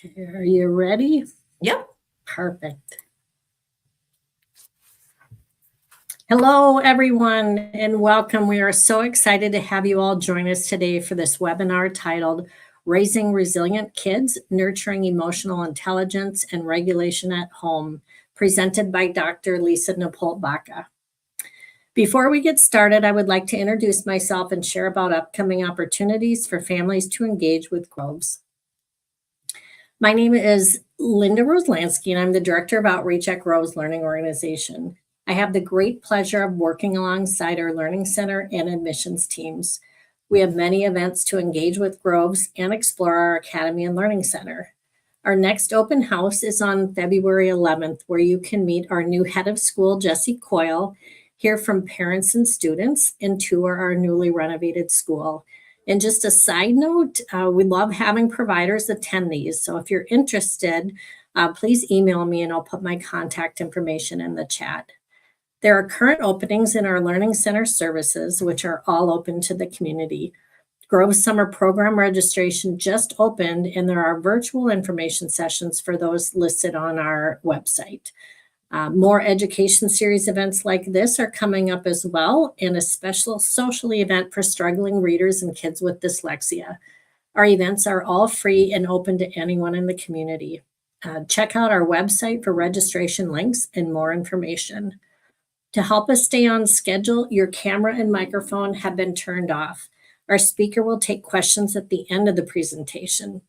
Are you ready? Yep. Perfect. Hello, everyone, and welcome. We are so excited to have you all join us today for this webinar titled Raising Resilient Kids, Nurturing Emotional Intelligence and Regulation at Home, presented by Dr. Lisa Nippoldt-Baca. Before we get started, I would like to introduce myself and share about upcoming opportunities for families to engage with Groves. My name is Linda Roslansky, and I'm the Director of Outreach at Groves Learning Organization. I have the great pleasure of working alongside our Learning Center and admissions teams. We have many events to engage with Groves and explore our Academy and Learning Center. Our next open house is on February 11th, where you can meet our new head of school, Jessie Coyle, hear from parents and students, and tour our newly renovated school. And just a side note, we love having providers attend these. So if you're interested, please email me and I'll put my contact information in the chat. There are current openings in our Learning Center services, which are all open to the community. Grove Summer Program registration just opened, and there are virtual information sessions for those listed on our website. More education series events like this are coming up as well, and a special social event for struggling readers and kids with dyslexia. Our events are all free and open to anyone in the community. Check out our website for registration links and more information. To help us stay on schedule, your camera and microphone have been turned off. Our speaker will take questions at the end of the presentation.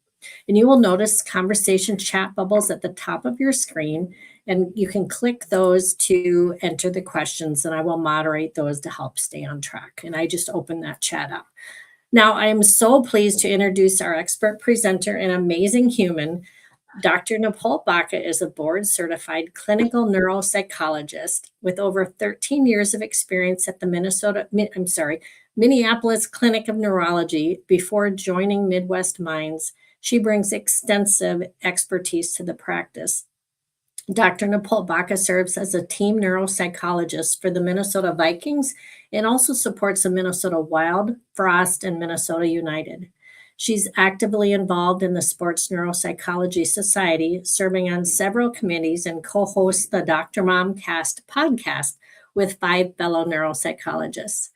And you will notice conversation chat bubbles at the top of your screen, and you can click those to enter the questions, and I will moderate those to help stay on track. And I just opened that chat up. Now, I am so pleased to introduce our expert presenter and amazing human. Dr. Nippoldt-Baca is a board-certified clinical neuropsychologist with over 13 years of experience at the Minneapolis Clinic of Neurology before joining Midwest Minds. She brings extensive expertise to the practice. Dr. Nippoldt-Baca serves as a team neuropsychologist for the Minnesota Vikings and also supports the Minnesota Wild, Frost, and Minnesota United. She's actively involved in the Sports Neuropsychology Society, serving on several committees, and co-hosts the Dr. Momcast podcast with 5 fellow neuropsychologists.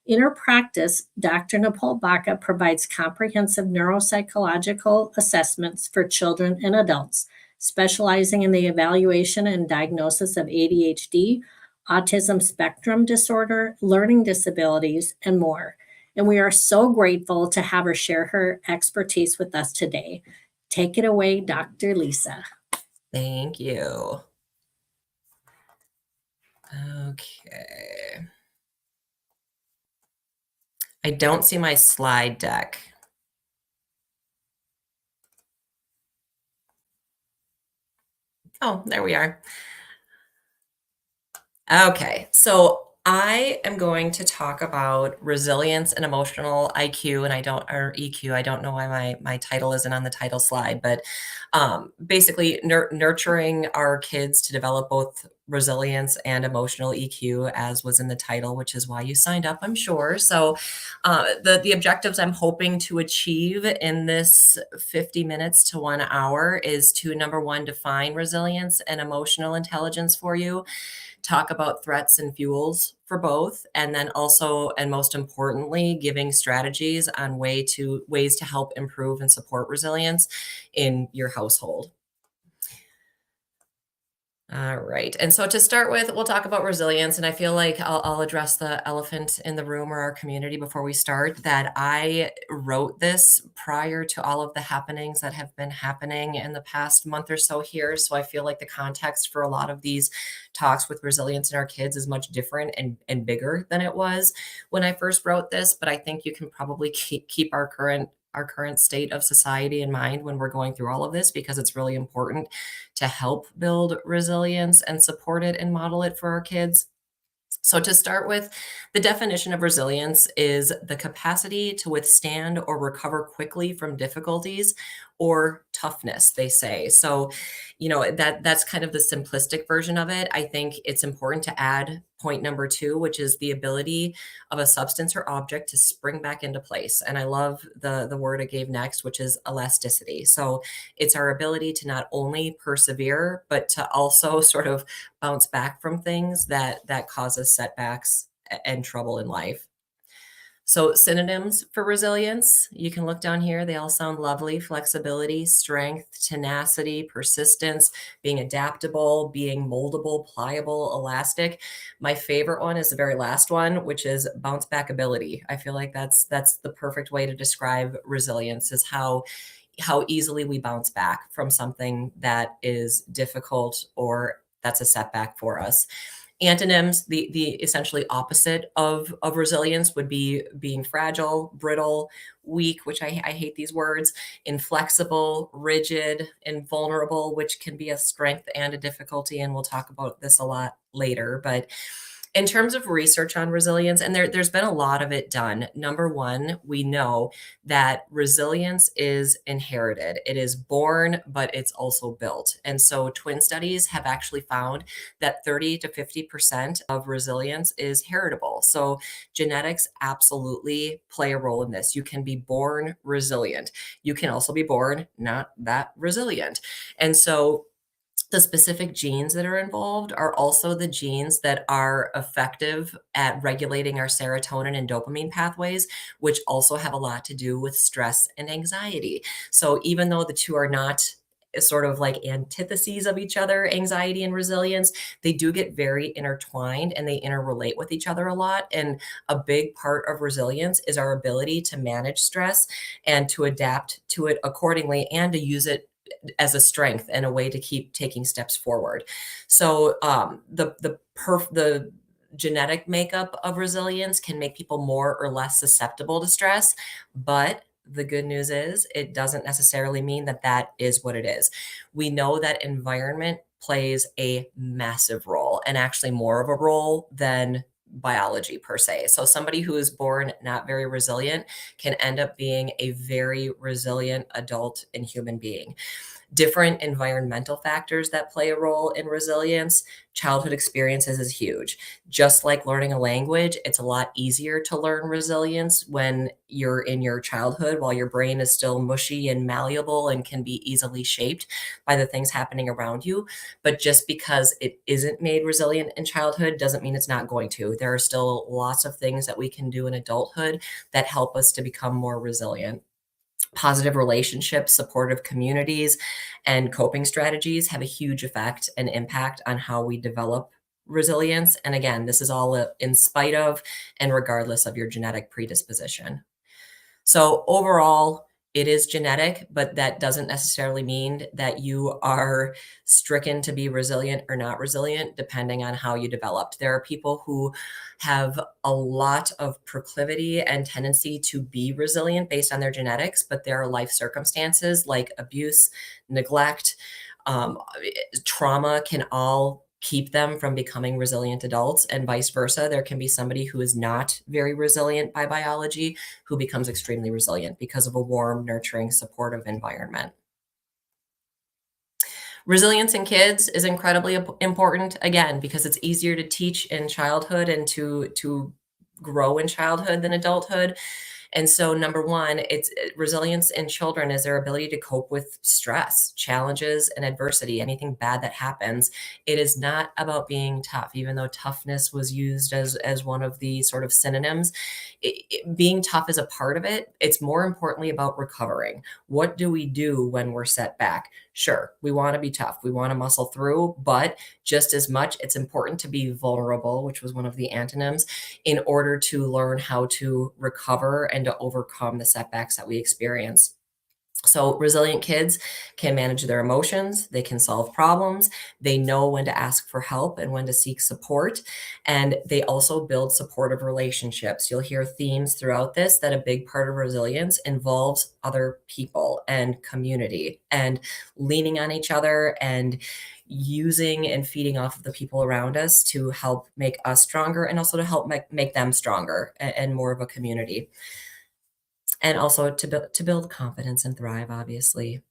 In her practice, Dr. Nippoldt-Baca provides comprehensive neuropsychological assessments for children and adults, specializing in the evaluation and diagnosis of ADHD, autism spectrum disorder, learning disabilities, and more. And we are so grateful to have her share her expertise with us today. Take it away, Dr. Lisa. Thank you. Okay. I don't see my slide deck. Oh, there we are. Okay, so I am going to talk about resilience and emotional IQ, and or EQ. I don't know why my title isn't on the title slide, but basically nurturing our kids to develop both resilience and emotional EQ, as was in the title, which is why you signed up, I'm sure. So the objectives I'm hoping to achieve in this 50 minutes to 1 hour is to, number one, define resilience and emotional intelligence for you, talk about threats and fuels for both, and then also, and most importantly, giving strategies on ways to help improve and support resilience in your household. All right. And so to start with, we'll talk about resilience. And I feel like I'll address the elephant in the room or our community before we start, that I wrote this prior to all of the happenings that have been happening in the past month or so here. So I feel like the context for a lot of these talks with resilience in our kids is much different and bigger than it was when I first wrote this. But I think you can probably keep our current state of society in mind when we're going through all of this, because it's really important to help build resilience and support it and model it for our kids. So to start with, the definition of resilience is the capacity to withstand or recover quickly from difficulties or toughness, they say. So, that's kind of the simplistic version of it. I think it's important to add point number two, which is the ability of a substance or object to spring back into place. And I love the word I gave next, which is elasticity. So it's our ability to not only persevere, but to also sort of bounce back from things that cause us setbacks and trouble in life. So synonyms for resilience, you can look down here. They all sound lovely: flexibility, strength, tenacity, persistence, being adaptable, being moldable, pliable, elastic. My favorite one is the very last one, which is bounce back ability. I feel like that's the perfect way to describe resilience, is how easily we bounce back from something that is difficult or that's a setback for us. Antonyms, the essentially opposite of resilience, would be being fragile, brittle, weak, which I hate these words, inflexible, rigid, invulnerable, which can be a strength and a difficulty. And we'll talk about this a lot later. But in terms of research on resilience, and there's been a lot of it done. Number one, we know that resilience is inherited. It is born, but it's also built. And so twin studies have actually found that 30 to 50% of resilience is heritable. So genetics absolutely play a role in this. You can be born resilient. You can also be born not that resilient. And so the specific genes that are involved are also the genes that are effective at regulating our serotonin and dopamine pathways, which also have a lot to do with stress and anxiety. So even though the two are not sort of like antitheses of each other, anxiety and resilience, they do get very intertwined and they interrelate with each other a lot. And a big part of resilience is our ability to manage stress and to adapt to it accordingly and to use it as a strength and a way to keep taking steps forward. So the genetic makeup of resilience can make people more or less susceptible to stress, but the good news is it doesn't necessarily mean that that is what it is. We know that environment plays a massive role, and actually more of a role than biology per se. So somebody who is born not very resilient can end up being a very resilient adult and human being. Different environmental factors that play a role in resilience. Childhood experiences is huge. Just like learning a language, it's a lot easier to learn resilience when you're in your childhood, while your brain is still mushy and malleable and can be easily shaped by the things happening around you. But just because it isn't made resilient in childhood doesn't mean it's not going to. There are still lots of things that we can do in adulthood that help us to become more resilient. Positive relationships, supportive communities, and coping strategies have a huge effect and impact on how we develop resilience. And again, this is all in spite of and regardless of your genetic predisposition. So overall, it is genetic, but that doesn't necessarily mean that you are stricken to be resilient or not resilient, depending on how you developed. There are people who have a lot of proclivity and tendency to be resilient based on their genetics, but there are life circumstances like abuse, neglect, um, trauma can all keep them from becoming resilient adults, and vice versa. There can be somebody who is not very resilient by biology who becomes extremely resilient because of a warm, nurturing, supportive environment. Resilience in kids is incredibly important, again, because it's easier to teach in childhood and to grow in childhood than adulthood. And so, number one, it's resilience in children is their ability to cope with stress, challenges, and adversity, anything bad that happens. It is not about being tough, even though toughness was used as one of the sort of synonyms. Being tough is a part of it. It's more importantly about recovering. What do we do when we're set back? Sure, we want to be tough. We want to muscle through, but just as much, it's important to be vulnerable, which was one of the antonyms, in order to learn how to recover and to overcome the setbacks that we experience. So resilient kids can manage their emotions, they can solve problems, they know when to ask for help and when to seek support, and they also build supportive relationships. You'll hear themes throughout this that a big part of resilience involves other people and community and leaning on each other and using and feeding off of the people around us to help make us stronger and also to help make them stronger and more of a community. And also to build confidence and thrive, obviously.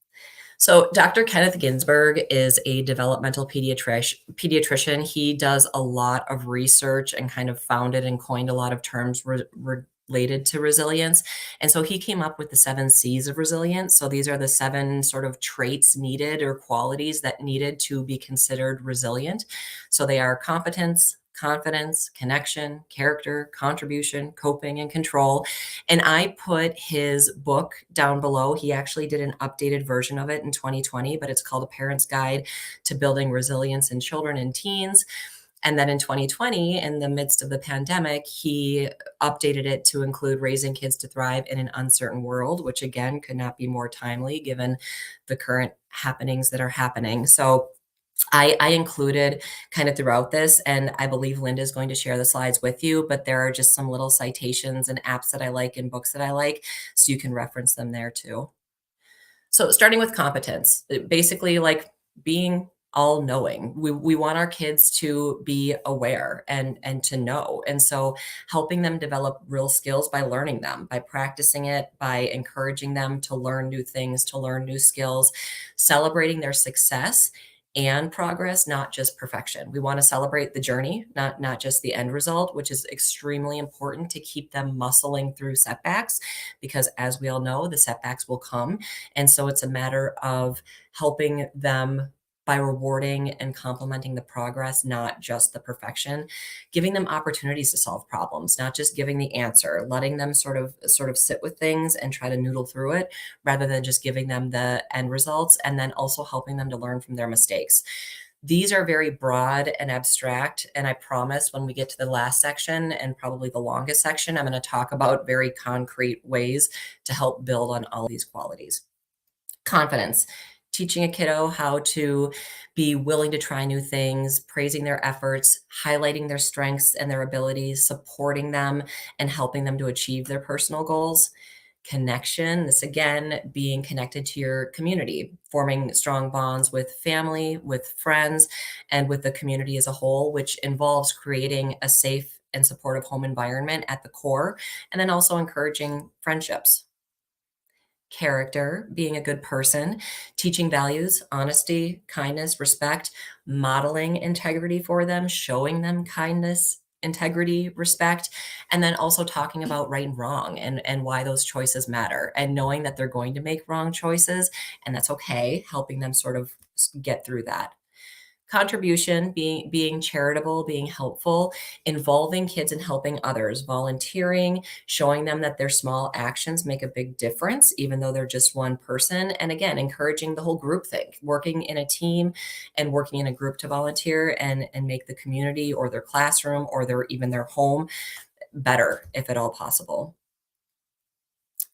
So Dr. Kenneth Ginsburg is a developmental pediatrician. He does a lot of research and kind of founded and coined a lot of terms related to resilience. And so he came up with the 7 C's of resilience. So these are the 7 sort of traits needed or qualities that needed to be considered resilient. So they are competence, confidence, connection, character, contribution, coping, and control. And I put his book down below. He actually did an updated version of it in 2020, but it's called A Parent's Guide to Building Resilience in Children and Teens. And then in 2020, in the midst of the pandemic, he updated it to include Raising Kids to Thrive in an Uncertain World, which again could not be more timely given the current happenings that are happening. So I included kind of throughout this, and I believe Linda is going to share the slides with you, but there are just some little citations and apps that I like and books that I like, so you can reference them there too. So starting with competence, basically like being all knowing. We want our kids to be aware and to know. And so helping them develop real skills by learning them, by practicing it, by encouraging them to learn new things, to learn new skills, celebrating their success and progress, not just perfection. We want to celebrate the journey, not just the end result, which is extremely important to keep them muscling through setbacks, because as we all know, the setbacks will come. And so it's a matter of helping them by rewarding and complimenting the progress, not just the perfection, giving them opportunities to solve problems, not just giving the answer, letting them sort of sit with things and try to noodle through it rather than just giving them the end results, and then also helping them to learn from their mistakes. These are very broad and abstract, and I promise when we get to the last section and probably the longest section, I'm going to talk about very concrete ways to help build on all these qualities. Confidence. Teaching a kiddo how to be willing to try new things, praising their efforts, highlighting their strengths and their abilities, supporting them, and helping them to achieve their personal goals. Connection. This again, being connected to your community, forming strong bonds with family, with friends, and with the community as a whole, which involves creating a safe and supportive home environment at the core, and then also encouraging friendships. Character, being a good person, teaching values, honesty, kindness, respect, modeling integrity for them, showing them kindness, integrity, respect, and then also talking about right and wrong and why those choices matter, and knowing that they're going to make wrong choices and that's okay, helping them sort of get through that. Contribution, being charitable, being helpful, involving kids and helping others, volunteering, showing them that their small actions make a big difference, even though they're just one person. And again, encouraging the whole group thing, working in a team and working in a group to volunteer and make the community or their classroom or even their home better, if at all possible.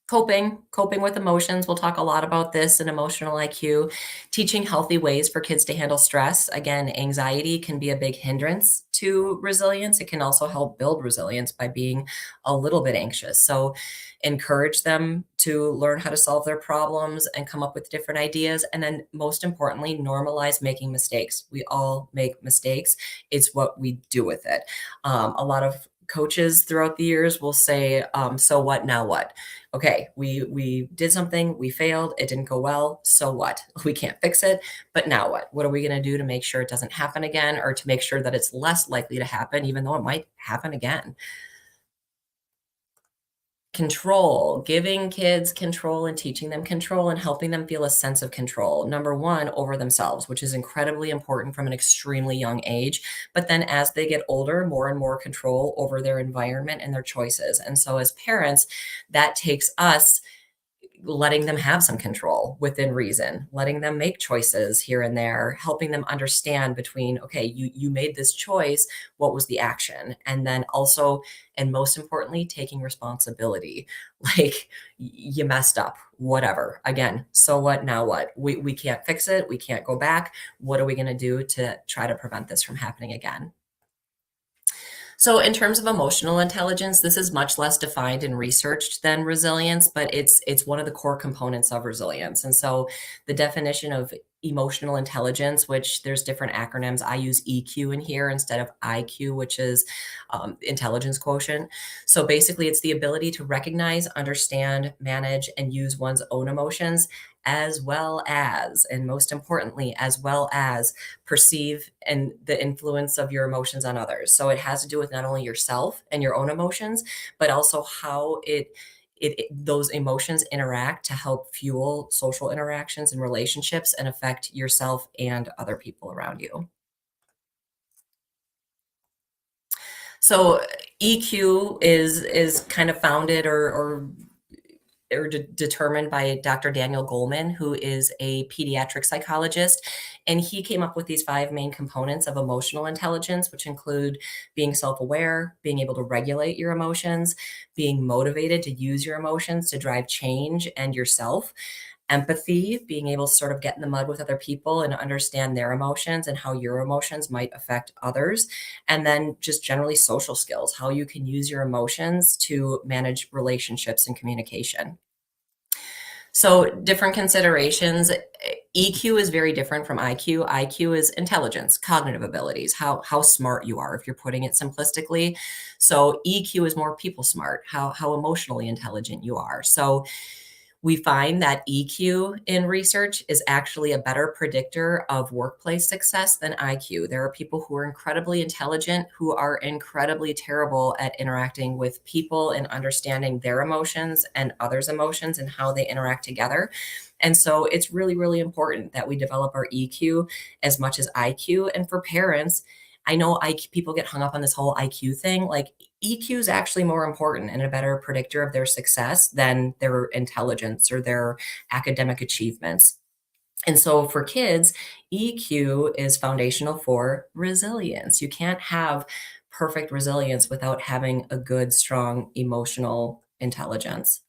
Coping with emotions. We'll talk a lot about this in emotional IQ, teaching healthy ways for kids to handle stress. Again, anxiety can be a big hindrance to resilience. It can also help build resilience by being a little bit anxious. So encourage them to learn how to solve their problems and come up with different ideas. And then most importantly, normalize making mistakes. We all make mistakes. It's what we do with it. A lot of coaches throughout the years will say, so what, now what? Okay, we did something, we failed, it didn't go well, so what? We can't fix it, but now what? What are we going to do to make sure it doesn't happen again, or to make sure that it's less likely to happen, even though it might happen again? Control, giving kids control and teaching them control and helping them feel a sense of control. Number one, over themselves, which is incredibly important from an extremely young age. But then as they get older, more and more control over their environment and their choices. And so as parents, that takes us letting them have some control within reason, letting them make choices here and there, helping them understand between, okay, you made this choice, what was the action? And then also, and most importantly, taking responsibility. Like you messed up, whatever. Again, so what, now what? We can't fix it. We can't go back. What are we going to do to try to prevent this from happening again? So in terms of emotional intelligence, this is much less defined and researched than resilience, but it's one of the core components of resilience. And so the definition of emotional intelligence, which there's different acronyms, I use EQ in here instead of IQ, which is intelligence quotient. So basically, it's the ability to recognize, understand, manage, and use one's own emotions as well as, and most importantly, as well as perceive and the influence of your emotions on others. So it has to do with not only yourself and your own emotions, but also how those emotions interact to help fuel social interactions and relationships and affect yourself and other people around you. So EQ is kind of founded or determined by Dr. Daniel Goleman, who is a pediatric psychologist. And he came up with these five main components of emotional intelligence, which include being self aware, being able to regulate your emotions, being motivated to use your emotions to drive change and yourself, empathy, being able to sort of get in the mud with other people and understand their emotions and how your emotions might affect others. And then just generally social skills, how you can use your emotions to manage relationships and communication. So, different considerations. EQ is very different from IQ. IQ is intelligence, cognitive abilities, how smart you are, if you're putting it simplistically. So, EQ is more people smart, how emotionally intelligent you are. So, we find that EQ in research is actually a better predictor of workplace success than IQ. There are people who are incredibly intelligent who are incredibly terrible at interacting with people and understanding their emotions and others' emotions and how they interact together. And so it's really, really important that we develop our EQ as much as IQ. And for parents, I know people get hung up on this whole IQ thing. Like EQ is actually more important and a better predictor of their success than their intelligence or their academic achievements. And so for kids, EQ is foundational for resilience. You can't have perfect resilience without having a good, strong emotional intelligence.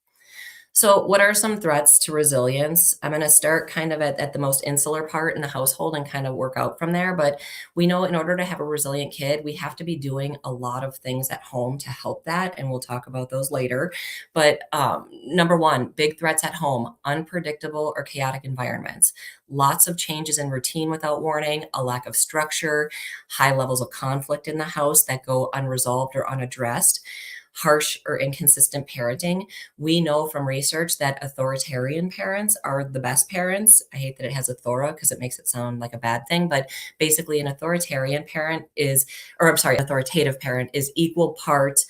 So, what are some threats to resilience? I'm going to start kind of at the most insular part in the household and kind of work out from there. But we know in order to have a resilient kid, we have to be doing a lot of things at home to help that. And we'll talk about those later. But number one, big threats at home, unpredictable or chaotic environments, lots of changes in routine without warning, a lack of structure, high levels of conflict in the house that go unresolved or unaddressed, harsh or inconsistent parenting. We know from research that authoritarian parents are the best parents. I hate that it has authora because it makes it sound like a bad thing, but basically an authoritarian parent is, or I'm sorry, authoritative parent is equal parts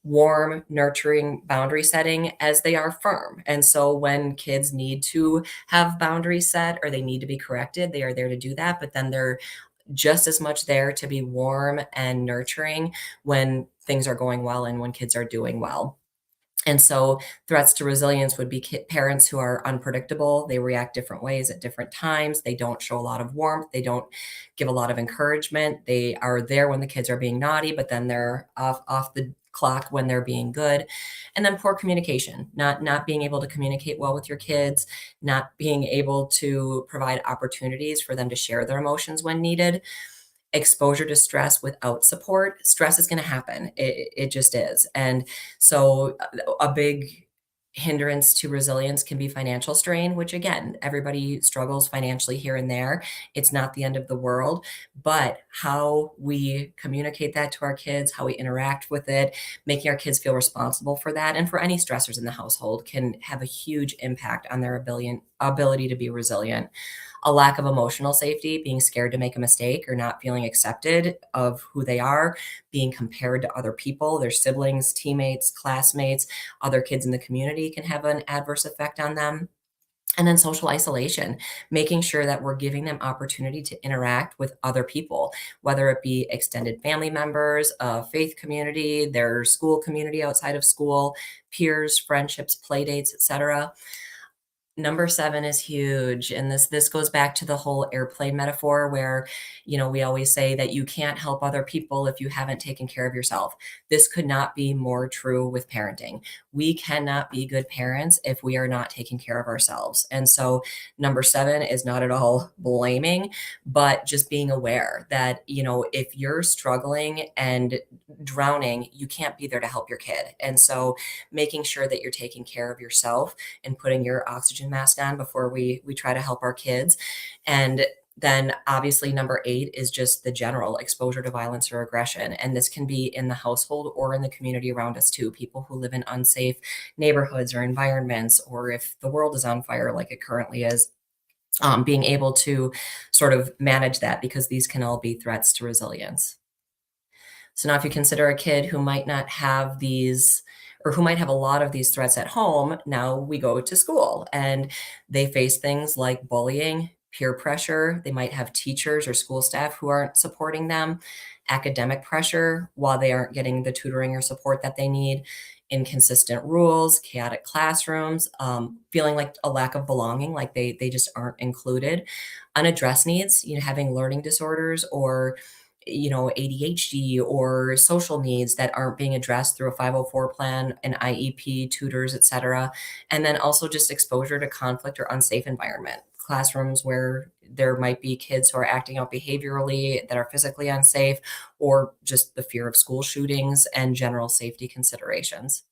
warm, nurturing boundary setting as they are firm. And so when kids need to have boundaries set or they need to be corrected, they are there to do that. But then they're just as much there to be warm and nurturing when things are going well and when kids are doing well. And so threats to resilience would be parents who are unpredictable. They react different ways at different times. They don't show a lot of warmth. They don't give a lot of encouragement. They are there when the kids are being naughty, but then they're off the clock when they're being good. And then poor communication, not being able to communicate well with your kids, not being able to provide opportunities for them to share their emotions when needed, exposure to stress without support. Stress is going to happen. It just is. And so a big hindrance to resilience can be financial strain, which again, everybody struggles financially here and there. It's not the end of the world, but how we communicate that to our kids, how we interact with it, making our kids feel responsible for that and for any stressors in the household can have a huge impact on their ability to be resilient. A lack of emotional safety, being scared to make a mistake or not feeling accepted of who they are, being compared to other people, their siblings, teammates, classmates, other kids in the community can have an adverse effect on them. And then social isolation, making sure that we're giving them opportunity to interact with other people, whether it be extended family members, a faith community, their school community outside of school, peers, friendships, play dates, etc. Number 7 is huge, and this goes back to the whole airplane metaphor where, we always say that you can't help other people if you haven't taken care of yourself. This could not be more true with parenting. We cannot be good parents if we are not taking care of ourselves. And so number 7 is not at all blaming, but just being aware that, if you're struggling and drowning, you can't be there to help your kid. And so making sure that you're taking care of yourself and putting your oxygen mask on before we try to help our kids. And Then obviously number 8 is just the general exposure to violence or aggression, and this can be in the household or in the community around us too. People who live in unsafe neighborhoods or environments, or if the world is on fire like it currently is, being able to sort of manage that because these can all be threats to resilience. So now if you consider a kid who might not have these or who might have a lot of these threats at home, now we go to school and they face things like bullying, peer pressure. They might have teachers or school staff who aren't supporting them, academic pressure while they aren't getting the tutoring or support that they need, inconsistent rules, chaotic classrooms, feeling like a lack of belonging, like they just aren't included, unaddressed needs, having learning disorders or ADHD or social needs that aren't being addressed through a 504 plan, an IEP, tutors, etc. And then also just exposure to conflict or unsafe environment. Classrooms where there might be kids who are acting out behaviorally that are physically unsafe, or just the fear of school shootings and general safety considerations.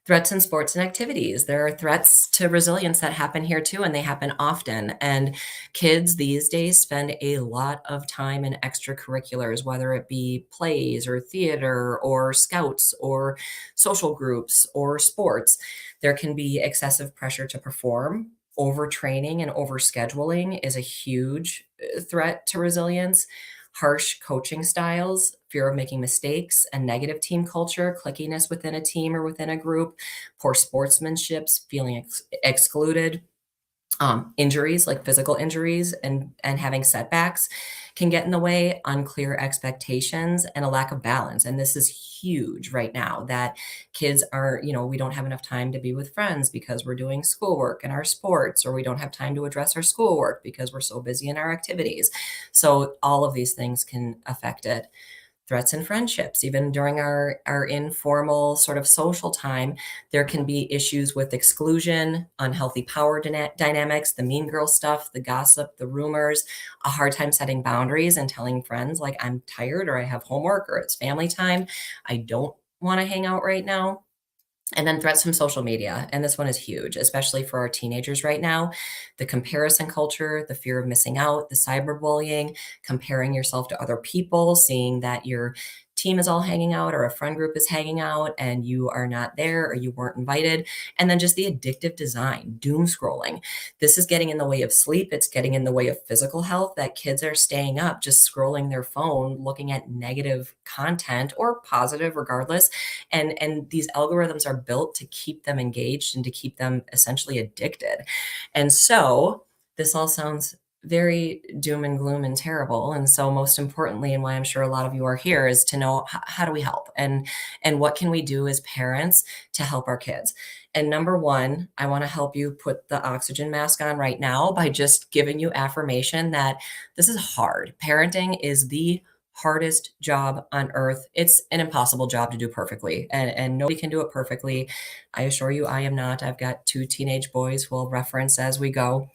Threats in sports and activities. There are threats to resilience that happen here too, and they happen often. And kids these days spend a lot of time in extracurriculars, whether it be plays or theater or scouts or social groups or sports. There can be excessive pressure to perform. Overtraining and overscheduling is a huge threat to resilience. Harsh coaching styles, fear of making mistakes, a negative team culture, clickiness within a team or within a group, poor sportsmanship, feeling excluded, injuries like physical injuries and having setbacks can get in the way, unclear expectations, and a lack of balance. And this is huge right now that kids are, we don't have enough time to be with friends because we're doing schoolwork and our sports, or we don't have time to address our schoolwork because we're so busy in our activities. So all of these things can affect it. Threats and friendships, even during our informal sort of social time, there can be issues with exclusion, unhealthy power dynamics, the mean girl stuff, the gossip, the rumors, a hard time setting boundaries and telling friends like I'm tired or I have homework or it's family time. I don't want to hang out right now. And then threats from social media. And this one is huge, especially for our teenagers right now. The comparison culture, the fear of missing out, the cyberbullying, comparing yourself to other people, seeing that your team is all hanging out or a friend group is hanging out and you are not there or you weren't invited. And then just the addictive design, doom scrolling. This is getting in the way of sleep. It's getting in the way of physical health, that kids are staying up just scrolling their phone, looking at negative content or positive regardless, and these algorithms are built to keep them engaged and to keep them essentially addicted. And so this all sounds very doom and gloom and terrible. And so most importantly, and why I'm sure a lot of you are here, is to know how do we help and what can we do as parents to help our kids. And number one, I want to help you put the oxygen mask on right now by just giving you affirmation that this is hard. Parenting is the hardest job on earth. It's an impossible job to do perfectly, and nobody can do it perfectly. I assure you, I am not. I've got 2 teenage boys who I'll reference as we go.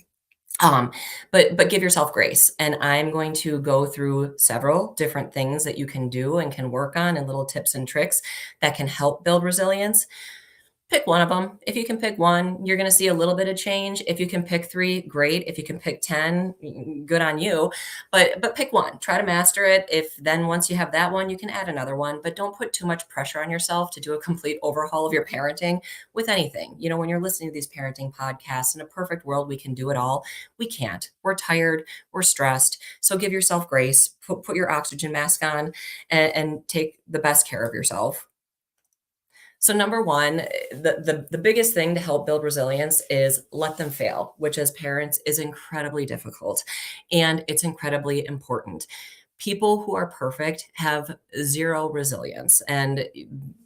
But give yourself grace. And I'm going to go through several different things that you can do and can work on, and little tips and tricks that can help build resilience. Pick one of them. If you can pick one, you're going to see a little bit of change. If you can pick 3, great. If you can pick 10, good on you. But pick one. Try to master it. If then once you have that one, you can add another one. But don't put too much pressure on yourself to do a complete overhaul of your parenting with anything. When you're listening to these parenting podcasts, in a perfect world, we can do it all. We can't. We're tired. We're stressed. So give yourself grace. Put your oxygen mask on and take the best care of yourself. So number one, the biggest thing to help build resilience is let them fail, which as parents is incredibly difficult and it's incredibly important. People who are perfect have zero resilience, and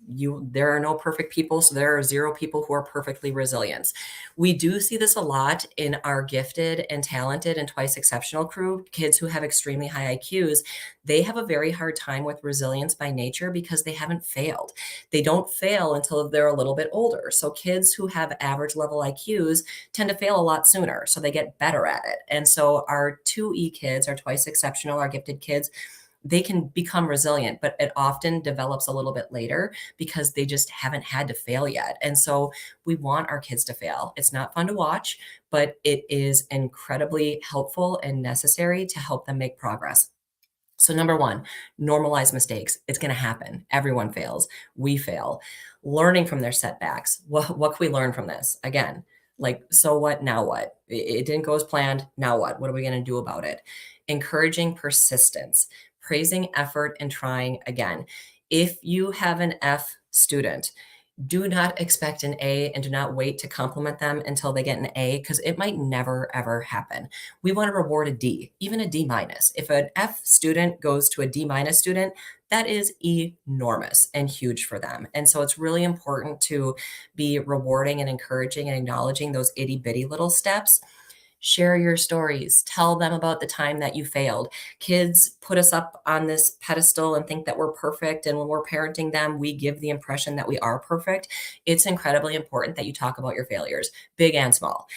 there are no perfect people, so there are zero people who are perfectly resilient. We do see this a lot in our gifted and talented and twice exceptional crew, kids who have extremely high IQs. They have a very hard time with resilience by nature because they haven't failed. They don't fail until they're a little bit older. So kids who have average level IQs tend to fail a lot sooner, so they get better at it. And so our 2E kids, our twice exceptional, our gifted kids, they can become resilient, but it often develops a little bit later because they just haven't had to fail yet. And so we want our kids to fail. It's not fun to watch, but it is incredibly helpful and necessary to help them make progress. So, number one, normalize mistakes. It's going to happen. Everyone fails. We fail. Learning from their setbacks. What can we learn from this? Again, like, so what? Now what? It didn't go as planned. Now what? What are we going to do about it? Encouraging persistence, praising effort, and trying again. If you have an F student, do not expect an A and do not wait to compliment them until they get an A because it might never ever happen. We want to reward a D, even a D minus. If an F student goes to a D minus student, that is enormous and huge for them. And so it's really important to be rewarding and encouraging and acknowledging those itty bitty little steps. Share your stories. Tell them about the time that you failed. Kids put us up on this pedestal and think that we're perfect. And when we're parenting them, we give the impression that we are perfect. It's incredibly important that you talk about your failures, big and small.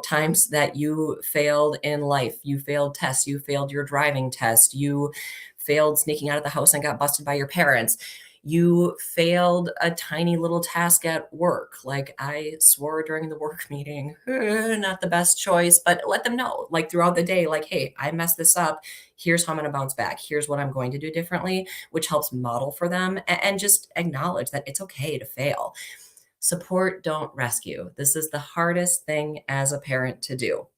Times that you failed in life, you failed tests, you failed your driving test, you failed sneaking out of the house and got busted by your parents. You failed a tiny little task at work. Like I swore during the work meeting, not the best choice, but let them know, like throughout the day, like, hey, I messed this up. Here's how I'm going to bounce back. Here's what I'm going to do differently, which helps model for them and just acknowledge that it's okay to fail. Support, don't rescue. This is the hardest thing as a parent to do.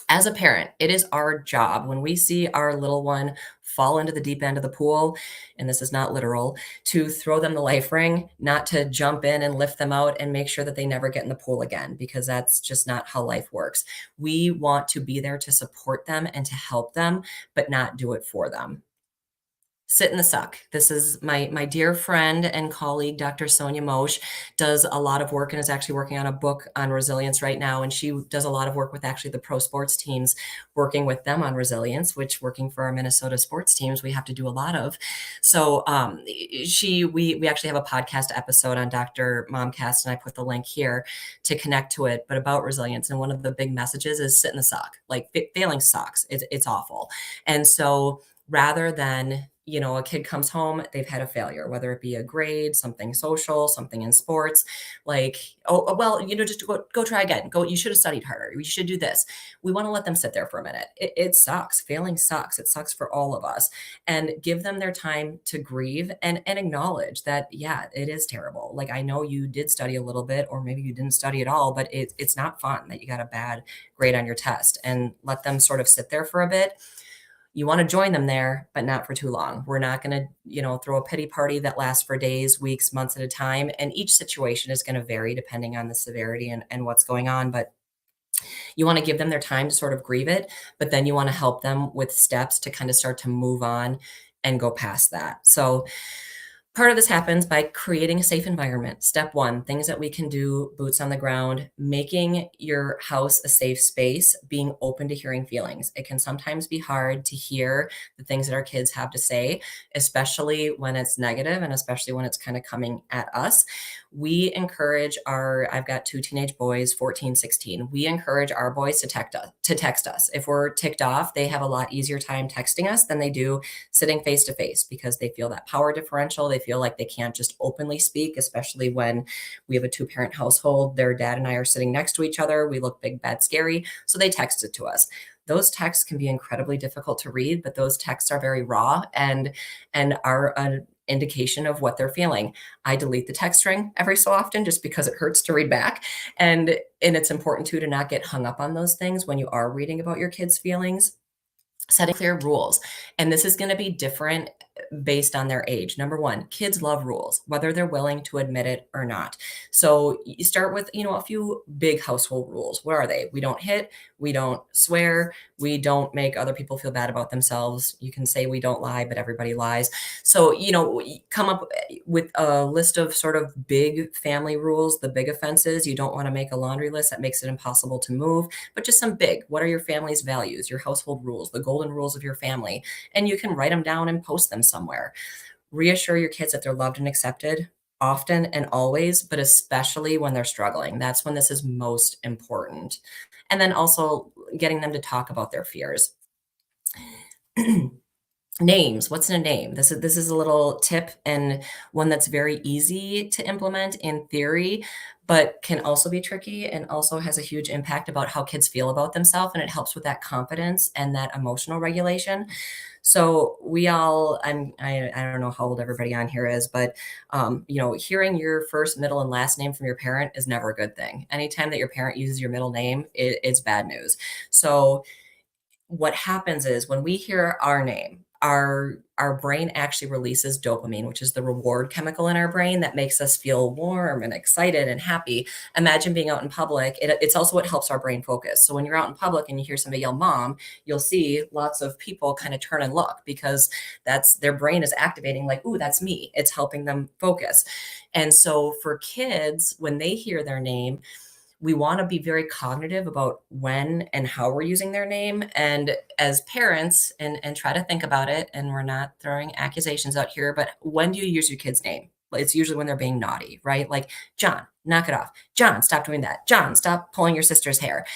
As a parent, it is our job when we see our little one fall into the deep end of the pool, and this is not literal, to throw them the life ring, not to jump in and lift them out and make sure that they never get in the pool again, because that's just not how life works. We want to be there to support them and to help them, but not do it for them. Sit in the suck. This is my dear friend and colleague, Dr. Sonia Moshe, does a lot of work and is actually working on a book on resilience right now. And she does a lot of work with actually the pro sports teams, working with them on resilience, which working for our Minnesota sports teams, we have to do a lot of. So we actually have a podcast episode on Dr. Momcast, and I put the link here to connect to it, but about resilience. And one of the big messages is sit in the suck. Like failing sucks. It's awful. And so rather than a kid comes home, they've had a failure, whether it be a grade, something social, something in sports, like, oh, well, just go try again. You should have studied harder. You should do this. We want to let them sit there for a minute. It sucks. Failing sucks. It sucks for all of us, and give them their time to grieve and acknowledge that, yeah, it is terrible. Like, I know you did study a little bit, or maybe you didn't study at all, but it's not fun that you got a bad grade on your test, and let them sort of sit there for a bit. You want to join them there, but not for too long. We're not going to, throw a pity party that lasts for days, weeks, months at a time. And each situation is going to vary depending on the severity and what's going on. But you want to give them their time to sort of grieve it, but then you want to help them with steps to kind of start to move on and go past that. So part of this happens by creating a safe environment. Step one, things that we can do, boots on the ground, making your house a safe space, being open to hearing feelings. It can sometimes be hard to hear the things that our kids have to say, especially when it's negative and especially when it's kind of coming at us. We encourage I've got two teenage boys, 14, 16. We encourage our boys to text us. If we're ticked off, they have a lot easier time texting us than they do sitting face to face, because they feel that power differential. They feel like they can't just openly speak, especially when we have a two-parent household. Their dad and I are sitting next to each other. We look big, bad, scary. So they text it to us. Those texts can be incredibly difficult to read, but those texts are very raw and are an indication of what they're feeling. I delete the text string every so often just because it hurts to read back. And it's important too to not get hung up on those things when you are reading about your kids' feelings. Setting clear rules. And this is going to be different based on their age. Number one, kids love rules, whether they're willing to admit it or not. So you start with, a few big household rules. What are they? We don't hit, we don't swear, we don't make other people feel bad about themselves. You can say we don't lie, but everybody lies. So, come up with a list of sort of big family rules, the big offenses. You don't want to make a laundry list that makes it impossible to move, but just some big, what are your family's values, your household rules, the golden rules of your family? And you can write them down and post them somewhere. Reassure your kids that they're loved and accepted often and always, but especially when they're struggling. That's when this is most important. And then also getting them to talk about their fears. Names. What's in a name? This is a little tip and one that's very easy to implement in theory, but can also be tricky and also has a huge impact about how kids feel about themselves, and it helps with that confidence and that emotional regulation. So we all, I don't know how old everybody on here is, but hearing your first, middle, and last name from your parent is never a good thing. Anytime that your parent uses your middle name, it's bad news. So what happens is when we hear our name, our brain actually releases dopamine, which is the reward chemical in our brain that makes us feel warm and excited and happy. Imagine being out in public. It's also what helps our brain focus. So when you're out in public and you hear somebody yell mom, you'll see lots of people kind of turn and look because that's their brain is activating like, ooh, that's me. It's helping them focus. And so for kids, when they hear their name, we want to be very cognitive about when and how we're using their name, and as parents, and try to think about it, and we're not throwing accusations out here, but when do you use your kid's name? It's usually when they're being naughty, right? Like, John, knock it off. John, stop doing that. John, stop pulling your sister's hair.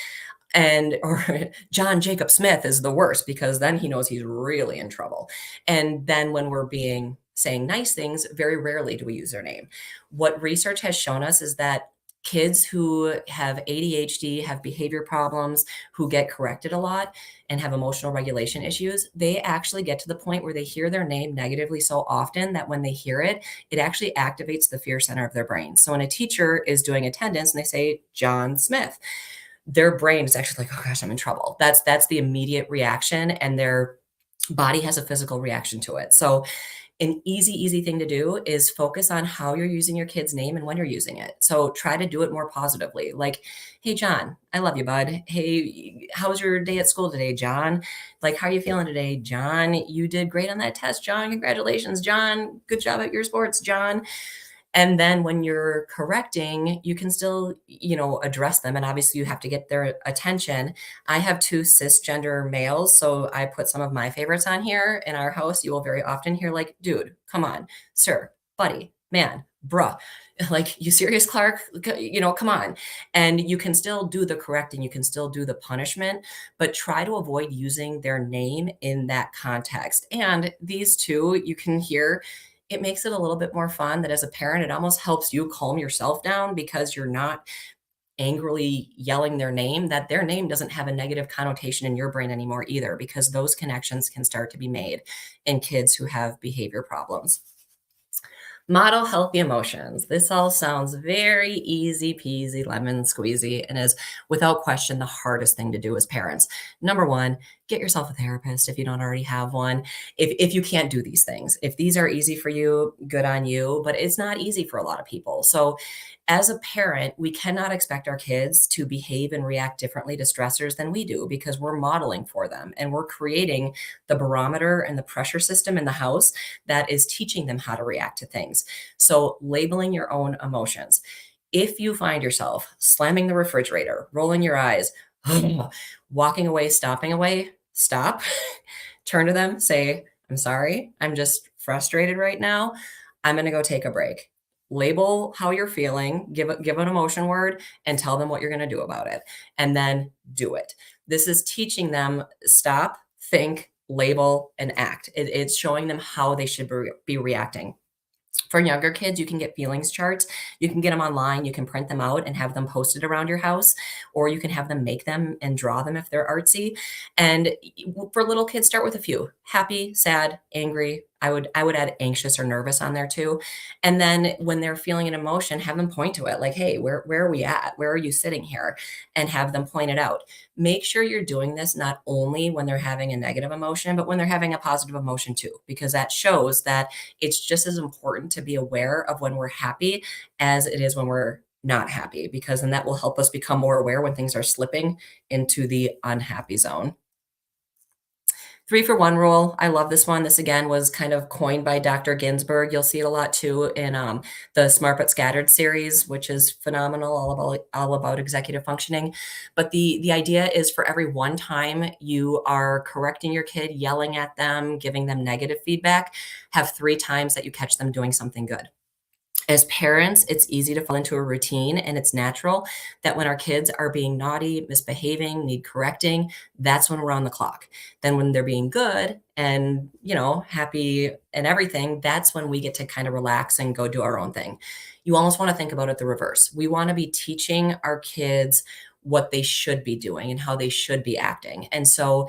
And or John Jacob Smith is the worst because then he knows he's really in trouble. And then when we're being saying nice things, very rarely do we use their name. What research has shown us is that kids who have ADHD, have behavior problems, who get corrected a lot and have emotional regulation issues, they actually get to the point where they hear their name negatively so often that when they hear it, it actually activates the fear center of their brain. So when a teacher is doing attendance and they say John Smith, their brain is actually like, oh gosh, I'm in trouble. That's the immediate reaction, and their body has a physical reaction to it. So an easy thing to do is focus on how you're using your kid's name and when you're using it. So try to do it more positively. Like, hey, John, I love you, bud. Hey, how was your day at school today, John? Like, how are you feeling today, John? You did great on that test, John. Congratulations, John. Good job at your sports, John. And then when you're correcting, you can still, address them. And obviously, you have to get their attention. I have two cisgender males, so I put some of my favorites on here. In our house, you will very often hear, like, dude, come on, sir, buddy, man, bruh. Like, you serious, Clark? Come on. And you can still do the correcting, you can still do the punishment, but try to avoid using their name in that context. And these two, you can hear it makes it a little bit more fun that as a parent, it almost helps you calm yourself down because you're not angrily yelling their name, that their name doesn't have a negative connotation in your brain anymore either, because those connections can start to be made in kids who have behavior problems. Model healthy emotions. This all sounds very easy peasy, lemon squeezy, and is without question the hardest thing to do as parents. Number one, get yourself a therapist if you don't already have one. If you can't do these things, if these are easy for you, good on you, but it's not easy for a lot of people. So as a parent, we cannot expect our kids to behave and react differently to stressors than we do because we're modeling for them and we're creating the barometer and the pressure system in the house that is teaching them how to react to things. So, labeling your own emotions. If you find yourself slamming the refrigerator, rolling your eyes, walking away, stopping away, stop, turn to them, say, I'm sorry, I'm just frustrated right now. I'm going to go take a break. Label how you're feeling, give an emotion word, and tell them what you're going to do about it. And then do it. This is teaching them stop, think, label, and act. It's showing them how they should be reacting. For younger kids, you can get feelings charts. You can get them online. You can print them out and have them posted around your house, or you can have them make them and draw them if they're artsy. And for little kids, start with a few: happy, sad, angry. I would add anxious or nervous on there too. And then when they're feeling an emotion, have them point to it, like, hey, where are we at? Where are you sitting here? And have them point it out. Make sure you're doing this not only when they're having a negative emotion, but when they're having a positive emotion too, because that shows that it's just as important to be aware of when we're happy as it is when we're not happy, because then that will help us become more aware when things are slipping into the unhappy zone. 3-for-1 rule. I love this one. This again was kind of coined by Dr. Ginsburg. You'll see it a lot too in the Smart but Scattered series, which is phenomenal, all about executive functioning. But the idea is for every one time you are correcting your kid, yelling at them, giving them negative feedback, have 3 times that you catch them doing something good. As parents, it's easy to fall into a routine, and it's natural that when our kids are being naughty, misbehaving, need correcting, that's when we're on the clock. Then when they're being good and, happy and everything, that's when we get to kind of relax and go do our own thing. You almost want to think about it the reverse. We want to be teaching our kids what they should be doing and how they should be acting. And so,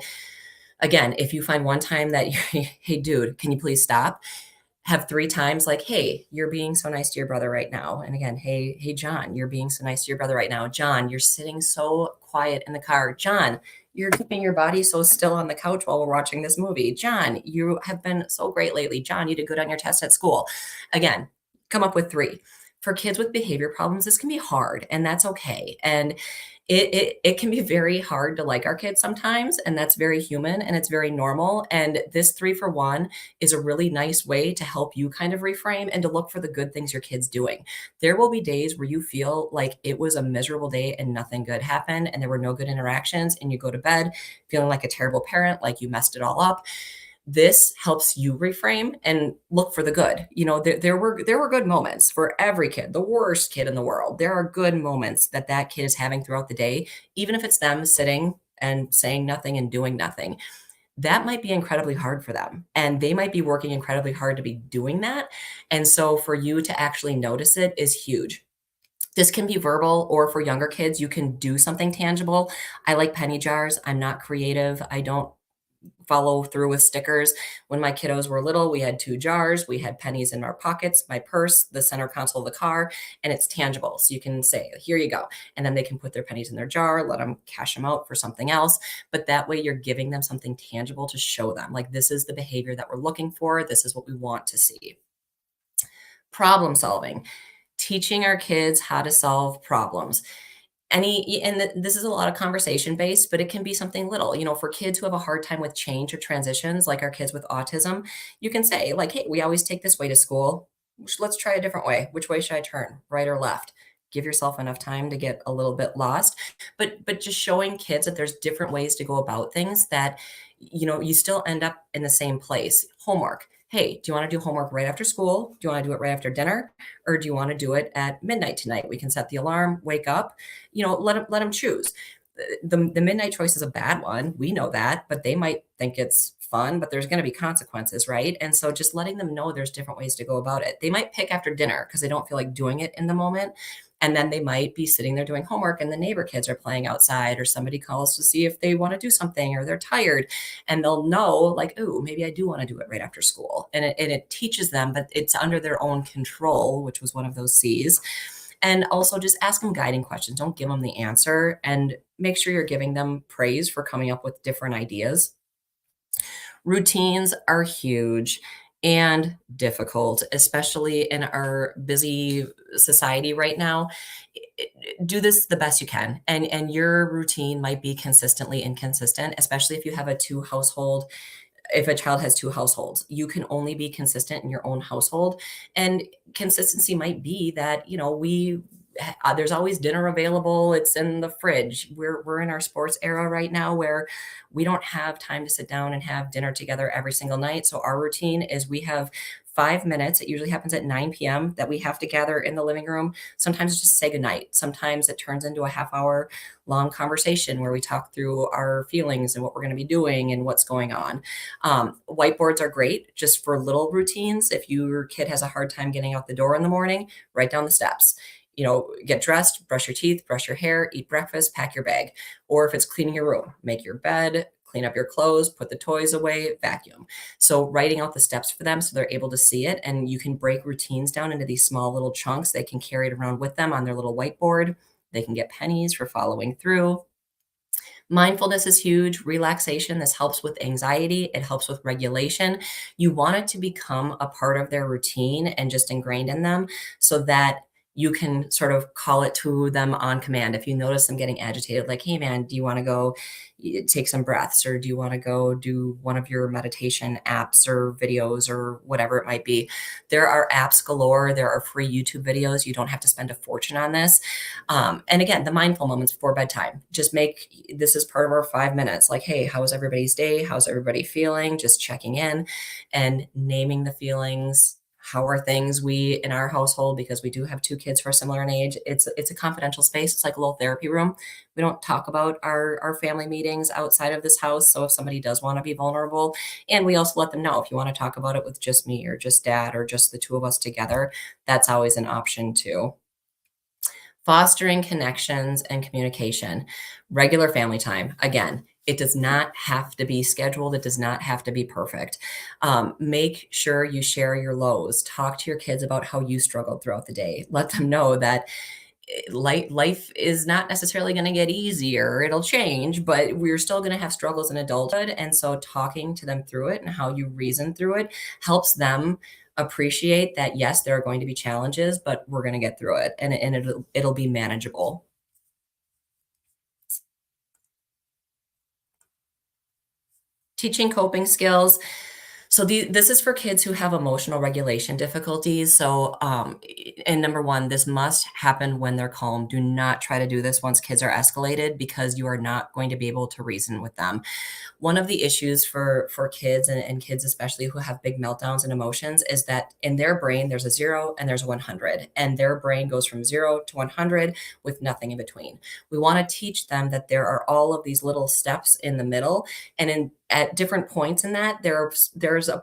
again, if you find one time that hey, dude, can you please stop? Have 3 times like, "Hey, you're being so nice to your brother right now." And again, "Hey, John, you're being so nice to your brother right now. John, you're sitting so quiet in the car. John, you're keeping your body so still on the couch while we're watching this movie. John, you have been so great lately. John, you did good on your test at school." Again, come up with 3. For kids with behavior problems, this can be hard, and that's okay. And it can be very hard to like our kids sometimes, and that's very human and it's very normal. And this 3 for 1 is a really nice way to help you kind of reframe and to look for the good things your kid's doing. There will be days where you feel like it was a miserable day and nothing good happened and there were no good interactions, and you go to bed feeling like a terrible parent, like you messed it all up. This helps you reframe and look for the good. There were good moments for every kid, the worst kid in the world. There are good moments that that kid is having throughout the day, even if it's them sitting and saying nothing and doing nothing. That might be incredibly hard for them, and they might be working incredibly hard to be doing that. And so for you to actually notice it is huge. This can be verbal, or for younger kids, you can do something tangible. I like penny jars. I'm not creative. I don't follow through with stickers. When my kiddos were little, we had 2 jars. We had pennies in our pockets, my purse, the center console of the car, and it's tangible. So you can say, "Here you go." And then they can put their pennies in their jar, let them cash them out for something else. But that way you're giving them something tangible to show them, like, this is the behavior that we're looking for. This is what we want to see. Problem solving, teaching our kids how to solve problems. This is a lot of conversation based, but it can be something little. For kids who have a hard time with change or transitions, like our kids with autism, you can say, like, "Hey, we always take this way to school. Let's try a different way. Which way should I turn, right or left?" Give yourself enough time to get a little bit lost, but just showing kids that there's different ways to go about things, that you still end up in the same place. Homework. "Hey, do you want to do homework right after school? Do you want to do it right after dinner? Or do you want to do it at midnight tonight? We can set the alarm, wake up." Let them choose. The midnight choice is a bad one. We know that, but they might think it's fun, but there's going to be consequences, right? And so just letting them know there's different ways to go about it. They might pick after dinner because they don't feel like doing it in the moment. And then they might be sitting there doing homework and the neighbor kids are playing outside, or somebody calls to see if they want to do something, or they're tired, and they'll know, like, "Oh, maybe I do want to do it right after school." And it teaches them, but it's under their own control, which was one of those C's. And also just ask them guiding questions. Don't give them the answer, and make sure you're giving them praise for coming up with different ideas. Routines are huge and difficult, especially in our busy society right now. Do this the best you can. And your routine might be consistently inconsistent, especially if you have a two household if a child has 2 households. You can only be consistent in your own household, and consistency might be that, there's always dinner available, it's in the fridge. We're in our sports era right now where we don't have time to sit down and have dinner together every single night. So our routine is we have 5 minutes. It usually happens at 9 p.m. that we have to gather in the living room. Sometimes it's just say goodnight. Sometimes it turns into a half-hour long conversation where we talk through our feelings and what we're going to be doing and what's going on. Whiteboards are great just for little routines. If your kid has a hard time getting out the door in the morning, write down the steps. Get dressed, brush your teeth, brush your hair, eat breakfast, pack your bag. Or if it's cleaning your room, make your bed, clean up your clothes, put the toys away, vacuum. So writing out the steps for them so they're able to see it, and you can break routines down into these small little chunks. They can carry it around with them on their little whiteboard. They can get pennies for following through. Mindfulness is huge. Relaxation, this helps with anxiety. It helps with regulation. You want it to become a part of their routine and just ingrained in them, so that you can sort of call it to them on command. If you notice them getting agitated, like, "Hey man, do you want to go take some breaths? Or do you want to go do one of your meditation apps or videos or whatever it might be?" There are apps galore. There are free YouTube videos. You don't have to spend a fortune on this. And again, the mindful moments before bedtime, just make this is part of our 5 minutes. Like, "Hey, how was everybody's day? How's everybody feeling?" Just checking in and naming the feelings, how are things we in our household, because we do have two kids who are similar in age. It's a confidential space. It's like a little therapy room. We don't talk about our family meetings outside of this house. So if somebody does want to be vulnerable, and we also let them know if you want to talk about it with just me or just dad or just the two of us together, that's always an option too. Fostering connections and communication, regular family time. Again, it does not have to be scheduled. It does not have to be perfect. Make sure you share your lows. Talk to your kids about how you struggled throughout the day. Let them know that life is not necessarily going to get easier. It'll change, but we're still going to have struggles in adulthood. And so talking to them through it and how you reason through it helps them appreciate that, yes, there are going to be challenges, but we're going to get through it, and it'll be manageable. Teaching coping skills. So this is for kids who have emotional regulation difficulties. So, and number one, this must happen when they're calm. Do not try to do this once kids are escalated, because you are not going to be able to reason with them. One of the issues for kids, and kids especially who have big meltdowns and emotions, is that in their brain there's a 0 and there's a 100, and their brain goes from 0 to 100 with nothing in between. We want to teach them that there are all of these little steps in the middle, and in at different points in that there's a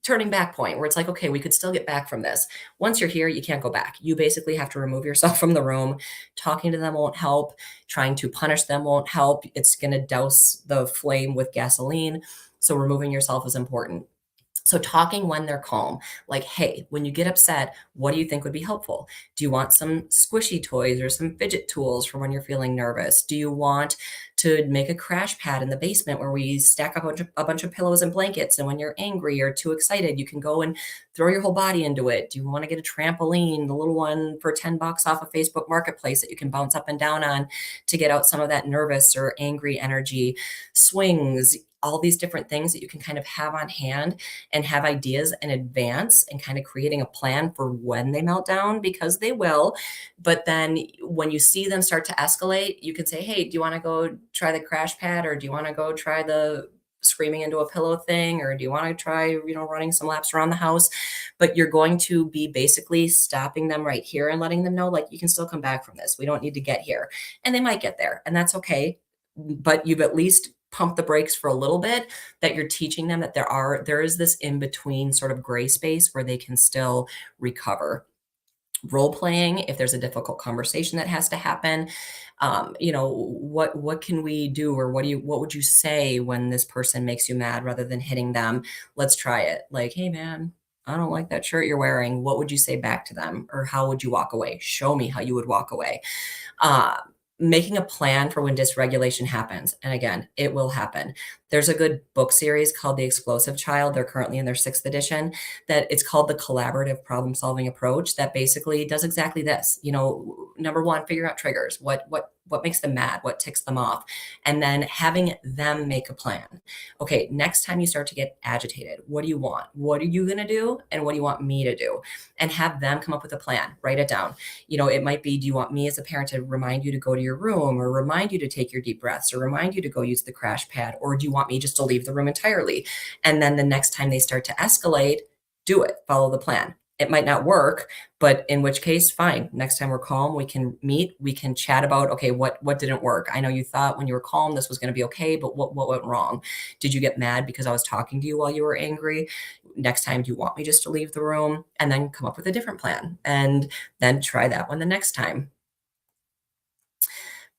turning back point where it's like, okay, we could still get back from this. Once you're here, you can't go back. You basically have to remove yourself from the room. Talking to them won't help. Trying to punish them won't help. It's going to douse the flame with gasoline. So removing yourself is important. So talking when they're calm, like, hey, when you get upset, what do you think would be helpful? Do you want some squishy toys or some fidget tools for when you're feeling nervous? Do you want to make a crash pad in the basement where we stack up a bunch of pillows and blankets, and when you're angry or too excited, you can go and throw your whole body into it? Do you want to get a trampoline, the little one for $10 off of Facebook Marketplace that you can bounce up and down on to get out some of that nervous or angry energy? Swings, all these different things that you can kind of have on hand and have ideas in advance, and kind of creating a plan for when they melt down, because they will. But then when you see them start to escalate, you can say, hey, do you want to go try the crash pad, or do you want to go try the screaming into a pillow thing, or do you want to try, running some laps around the house? But you're going to be basically stopping them right here and letting them know, like, you can still come back from this. We don't need to get here. And they might get there, and that's okay. But you've at least pumped the brakes for a little bit, that you're teaching them that there is this in between sort of gray space where they can still recover. Role playing, if there's a difficult conversation that has to happen, what can we do, or what would you say when this person makes you mad, rather than hitting them? Let's try it. Like, hey man, I don't like that shirt you're wearing. What would you say back to them? Or how would you walk away? Show me how you would walk away. uh, Making a plan for when dysregulation happens. And again, it will happen. There's a good book series called The Explosive Child. They're currently in their 6th edition, that it's called the collaborative problem solving approach, that basically does exactly this. Number one, figure out triggers. What makes them mad? What ticks them off? And then having them make a plan. Okay, next time you start to get agitated, what do you want? What are you going to do? And what do you want me to do? And have them come up with a plan. Write it down. It might be, do you want me as a parent to remind you to go to your room, or remind you to take your deep breaths, or remind you to go use the crash pad? Or do you want me just to leave the room entirely? And then the next time they start to escalate, do it, follow the plan. It might not work, but in which case, fine. Next time we're calm, we can meet, we can chat about, okay, what didn't work? I know you thought when you were calm this was going to be okay, but what went wrong? Did you get mad because I was talking to you while you were angry? Next time, do you want me just to leave the room? And then come up with a different plan, and then try that one the next time.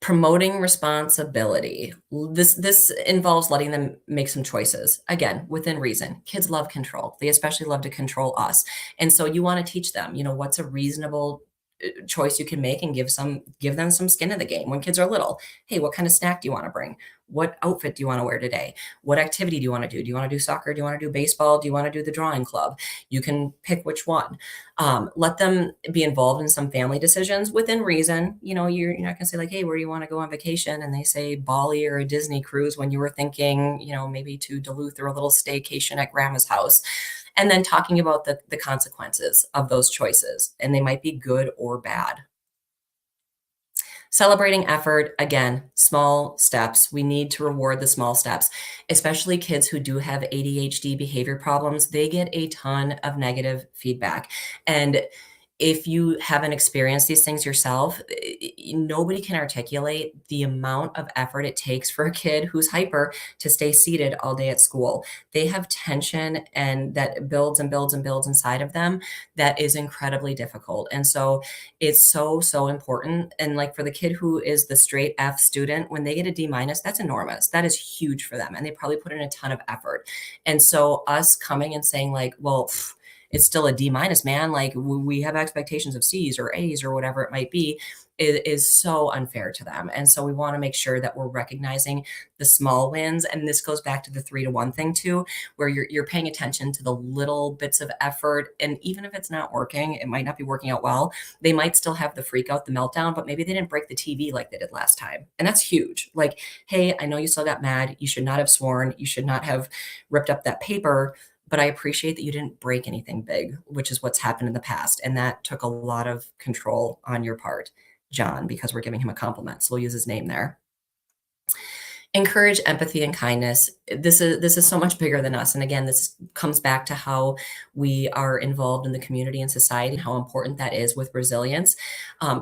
Promoting responsibility. This involves letting them make some choices, again, within reason. Kids love control. They especially love to control us. And so you want to teach them, what's a reasonable choice you can make, and give them some skin in the game when kids are little. Hey, what kind of snack do you want to bring? What outfit do you want to wear today? What activity do you want to do? Do you want to do soccer? Do you want to do baseball? Do you want to do the drawing club? You can pick which one. Let them be involved in some family decisions within reason. You're not going to say, like, hey, where do you want to go on vacation? And they say Bali or a Disney cruise, when you were thinking, maybe to Duluth or a little staycation at grandma's house. And then talking about the consequences of those choices, and they might be good or bad. Celebrating effort, again, small steps. We need to reward the small steps, especially kids who do have ADHD behavior problems. They get a ton of negative feedback. And if you haven't experienced these things yourself, nobody can articulate the amount of effort it takes for a kid who's hyper to stay seated all day at school. They have tension and that builds and builds and builds inside of them that is incredibly difficult. And so it's so, so important. And like for the kid who is the straight F student, when they get a D minus, that's enormous. That is huge for them. And they probably put in a ton of effort. And so us coming and saying like, well, it's still a D minus, man. Like we have expectations of C's or A's or whatever it might be, is so unfair to them. And so we want to make sure that we're recognizing the small wins. And this goes back to the 3-to-1 thing too, where you're paying attention to the little bits of effort. And even if it's not working, it might not be working out well. They might still have the freak out, the meltdown, but maybe they didn't break the TV like they did last time. And that's huge. Like, hey, I know you still got mad. You should not have sworn. You should not have ripped up that paper, but I appreciate that you didn't break anything big, which is what's happened in the past. And that took a lot of control on your part, John, because we're giving him a compliment. So we'll use his name there. Encourage empathy and kindness. This is so much bigger than us. And again, this comes back to how we are involved in the community and society and how important that is with resilience.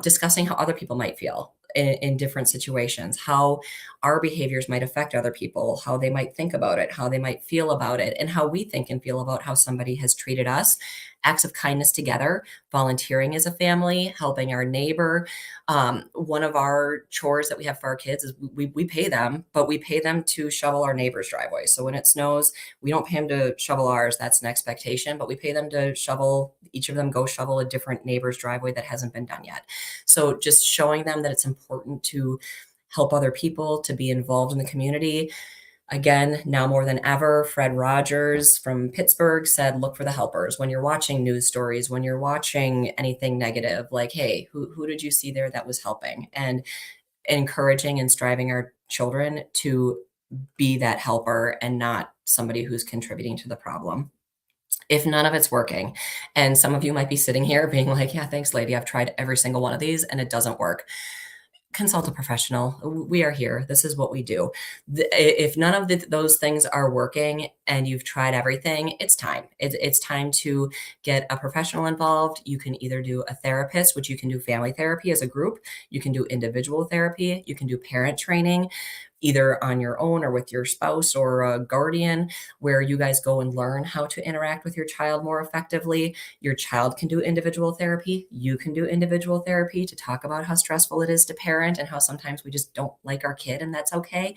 Discussing how other people might feel in different situations, how our behaviors might affect other people, how they might think about it, how they might feel about it, and how we think and feel about how somebody has treated us. Acts of kindness together, volunteering as a family, helping our neighbor. One of our chores that we have for our kids is we pay them, but we pay them to shovel our neighbor's driveway. So when it snows, we don't pay them to shovel ours. That's an expectation, but we pay them to shovel, each of them go shovel a different neighbor's driveway that hasn't been done yet. So just showing them that it's important to help other people, to be involved in the community. Again, now more than ever, Fred Rogers from Pittsburgh said, look for the helpers. When you're watching news stories, when you're watching anything negative, like, hey, who did you see there that was helping? And encouraging and striving our children to be that helper and not somebody who's contributing to the problem. If none of it's working, and some of you might be sitting here being like, yeah, thanks, lady, I've tried every single one of these and it doesn't work. Consult a professional. We are here. This is what we do. If none of those things are working and you've tried everything, it's time. It's time to get a professional involved. You can either do a therapist, which you can do family therapy as a group. You can do individual therapy. You can do parent training, either on your own or with your spouse or a guardian, where you guys go and learn how to interact with your child more effectively. Your child can do individual therapy. You can do individual therapy to talk about how stressful it is to parent and how sometimes we just don't like our kid, and that's okay.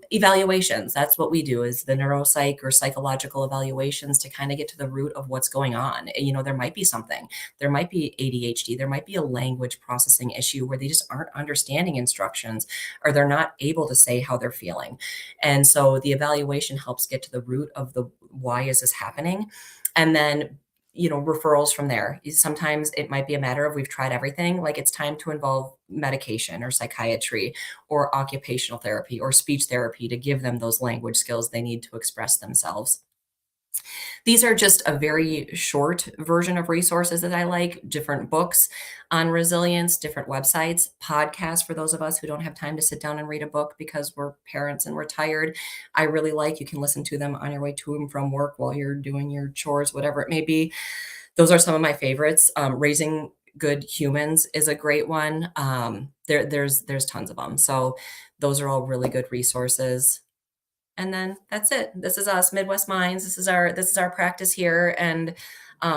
Evaluations, that's what we do, is the neuropsych or psychological evaluations to kind of get to the root of what's going on. You know, there might be something, there might be ADHD, there might be a language processing issue where they just aren't understanding instructions or they're not able to say how they're feeling. And so the evaluation helps get to the root of the why is this happening. And then, you know, referrals from there. Sometimes it might be a matter of we've tried everything, like it's time to involve medication or psychiatry or occupational therapy or speech therapy to give them those language skills they need to express themselves. These are just a very short version of resources that I like, different books on resilience, different websites, podcasts for those of us who don't have time to sit down and read a book because we're parents and we're tired. I really like, you can listen to them on your way to and from work while you're doing your chores, whatever it may be. Those are some of my favorites. Raising Good Humans is a great one. There's tons of them. So those are all really good resources. And then that's it. This is us, Midwest Minds. This is our practice here, and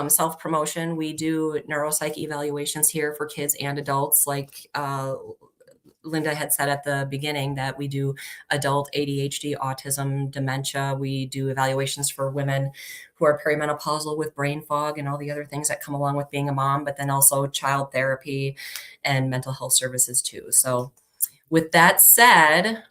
self promotion. We do neuropsych evaluations here for kids and adults. Like Linda had said at the beginning, that we do adult ADHD, autism, dementia. We do evaluations for women who are perimenopausal with brain fog and all the other things that come along with being a mom, but then also child therapy and mental health services too. So with that said,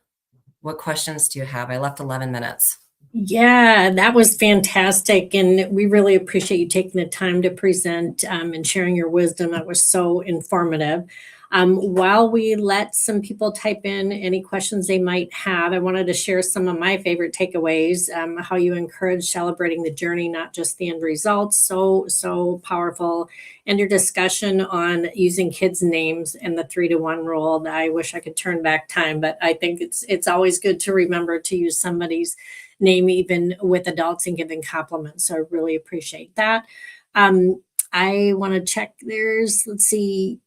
what questions do you have? I left 11 minutes. Yeah, that was fantastic. And we really appreciate you taking the time to present and sharing your wisdom. That was so informative. While we let some people type in any questions they might have, I wanted to share some of my favorite takeaways, how you encourage celebrating the journey, not just the end results. So powerful. And your discussion on using kids' names and the 3-to-1 rule. I wish I could turn back time, but I think it's always good to remember to use somebody's name, even with adults, and giving compliments. So I really appreciate that. I want to check. Let's see,